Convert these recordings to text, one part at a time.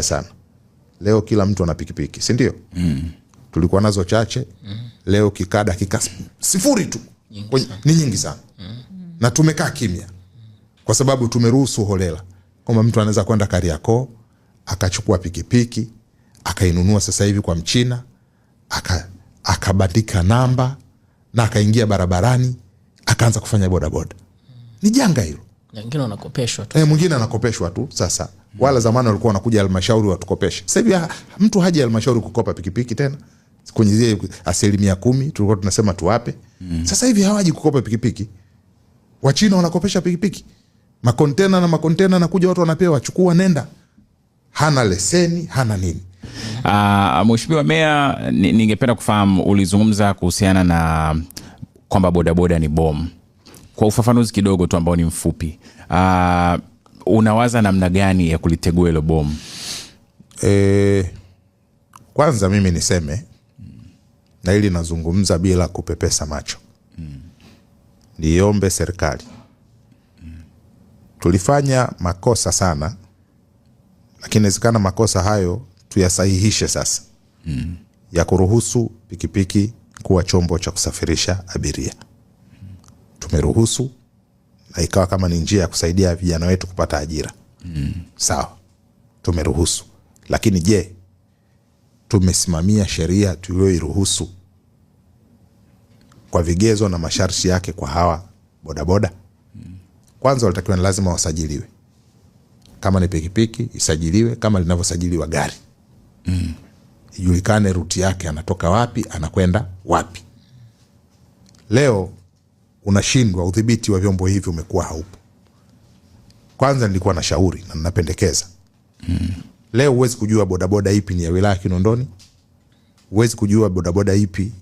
sana. Leo kila mtu ana pikipiki, si ndio? Tulikuwa nazo chache. Leo kikaa dakika 0 tu ni nyingi sana. Na tumekaa kimya kwa sababu tumeruhusu holela kwamba mtu anaweza kwenda Kariakoo akachukua pikipiki akainunua sasa hivi kwa Mchina akabandika namba na akaingia barabarani akaanza kufanya bodaboda. Ni janga hilo. Mwingine anakopeshwa tu. Mwingine anakopeshwa tu sasa. Wala zamani walikuwa wanakuja halmashauri watukopeshe. Sasa hivi mtu haji halmashauri kukopa pikipiki tena. Kwenye zile 10% tulikuwa tunasema tuwape. Sasa hivi hawaji kukopa pikipiki. Wachina wanakopesha pikipiki. Makontena na kuja watu wanapewa, chukua nenda. Hana leseni, hana nini. Mheshimiwa Meya, ningependa kufahamu, ulizungumza kuhusiana na kwamba bodaboda ni bomu. Kwa ufafanuzi kidogo tu ambao ni mfupi, unawaza namna gani ya kulitegua hilo bomu? Kwanza mimi niseme, na hili nazungumza bila kupepesa macho. Niombe serikali. Tulifanya makosa sana, lakini inawezekana makosa hayo tuyasahihishe sasa. Ya kuruhusu pikipiki kuwa chombo cha kusafirisha abiria. Tumeruhusu na ikawa kama ni njia ya kusaidia vijana wetu kupata ajira. Sawa. Tumeruhusu. Lakini je, tumesimamia sheria tuliyoiruhusu kwa vigezo na masharti yake kwa hawa bodaboda? Kwanza walitakiwa lazima wasajiliwe. Kama ni pikipiki isajiliwe kama linavyosajiliwa gari. Ijulikane ruti yake, anatoka wapi, anakwenda wapi. Leo unashindwa, udhibiti wa vyombo hivi umekuwa haupo. Kwanza nilikuwa na shauri na ninapendekeza. Leo huwezi kujua bodaboda ipi ni ya wilaya Kinondoni. Huwezi kujua bodaboda ipi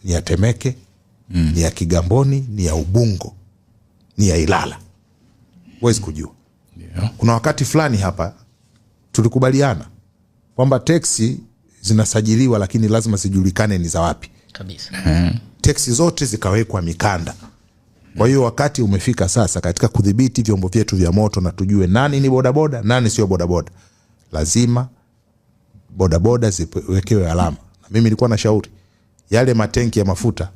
ni ya Temeke, ni ya Kigamboni, ni ya Ubungo, ni ya Ilala. Huwezi kujua. Kuna wakati fulani hapa tulikubaliana kwamba teksi zinasajiliwa lakini lazima zijulikane ni za wapi. Kabisa. Teksi zote zikawekwa mikanda. Kwa hiyo wakati umefika sasa katika kudhibiti vyombo vyetu vya moto na tujue nani ni bodaboda, nani sio bodaboda. Lazima bodaboda ziwekewe alama. Na mimi nilikuwa na shauri yale matenki ya mafuta,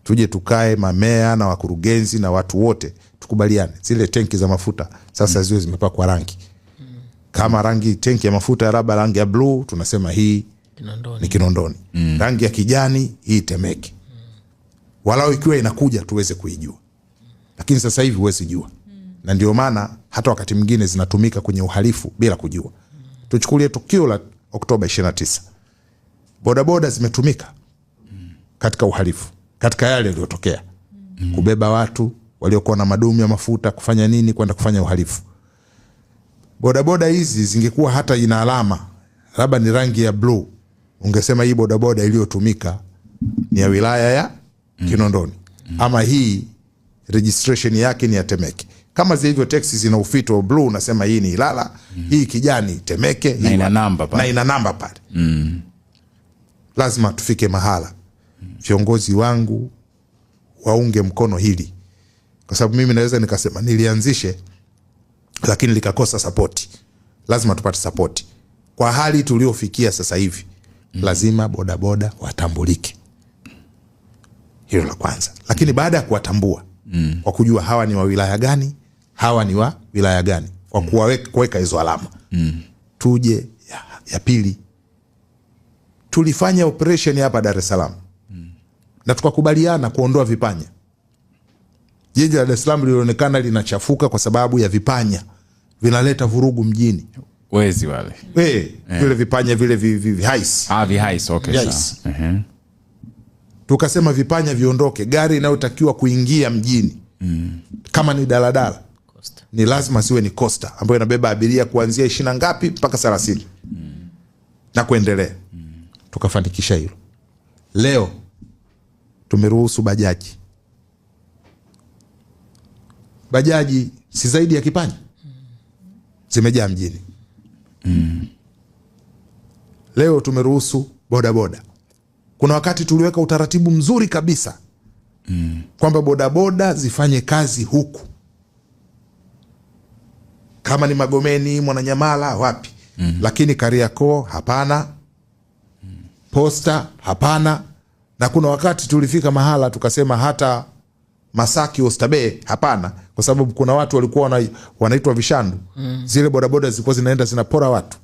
tuje tukae mamea na wakurugenzi na watu wote tukubaliane zile tenki za mafuta sasa ziwe zimepakwa rangi. Kama rangi tenki ya mafuta labda rangi ya blue, tunasema hii ni Kinondoni. Rangi ya kijani hii Temeke. Walau ikiwa inakuja tuweze kuijua. Lakini sasa hivi huwezi jua. Na ndio maana hata wakati mwingine zinatumika kwenye uhalifu bila kujua. Tuchukulie tukio la Oktoba 29. Bodaboda zimetumika katika uhalifu, katika yale yaliyotokea. Kubeba watu waliokuwa na madumu ya mafuta kufanya nini, kwenda kufanya uhalifu. Bodaboda hizi zingekuwa hata ina alama, labda ni rangi ya blue, ungesema hii bodaboda iliyotumika ni ya wilaya ya Kinondoni. Ama hii registration yake ni ya Temeke. Kama zilivyo taxi zina ufito blue, unasema hii ni Ilala, hii kijani Temeke, na ina namba pale. Na ina namba pale. Lazima tufike mahala. Viongozi wangu waunge mkono hili. Kwa sababu mimi naweza nikasema nilianzishe lakini likakosa support. Lazima tupate support. Kwa hali tuliofikia sasa hivi, lazima bodaboda watambulike. Hilo la kwanza. Lakini baada ya kuwatambua, kwa kujua hawa ni wa wilaya gani, hawa ni wa wilaya gani, kwa kuweka hizo alama. Tuje ya pili. Tulifanya operation hapa Dar es Salaam. Na tukakubaliana kuondoa vipanya. Jiji la Dar es Salaam lilionekana linachafuka kwa sababu ya vipanya. Vinaleta vurugu mjini. Wezi wale. Vile vipanya vile vihais. Vihais, okay. Yes. Tukasema vipanya viondoke. Gari inayotakiwa kuingia mjini, kama ni daladala, ni lazima siwe ni Costa ambayo inabeba abiria kuanzia 20 ngapi mpaka 30 na kuendelea. Tukafanikisha hilo. Leo tumeruhusu bajaji. Bajaji si zaidi ya kipanya. Zimejaa mjini. Leo tumeruhusu bodaboda. Kuna wakati tuliweka utaratibu mzuri kabisa kwamba bodaboda zifanye kazi huku. Kama ni Magomeni, Mwananyamala, wapi. Lakini Kariakoo hapana, Posta hapana, na kuna wakati tulifika mahala tukasema hata Masaki Oysterbay hapana, kwa sababu kuna watu walikuwa wanaitwa vishandu. Zile bodaboda zilikuwa zinaenda zinapora watu,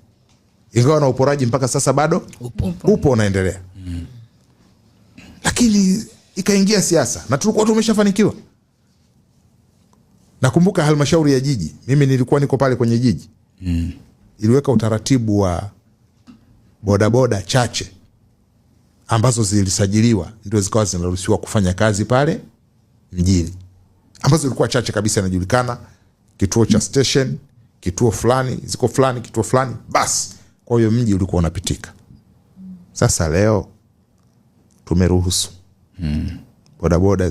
ingawa na uporaji mpaka sasa bado upo unaendelea. Lakini ikaingia siasa na tulikuwa tumeshafanikiwa. Nakumbuka halmashauri ya jiji, mimi nilikuwa niko pale kwenye jiji, iliweka utaratibu wa bodaboda chache ambazo zilisajiliwa ndio zikawa zinaruhusiwa kufanya kazi pale mjini, ambazo zilikuwa chache kabisa, inajulikana kituo cha station, kituo fulani, ziko fulani, kituo fulani, basi. Kwa hiyo mji ulikuwa unapitika. Sasa leo tumeruhusu bodaboda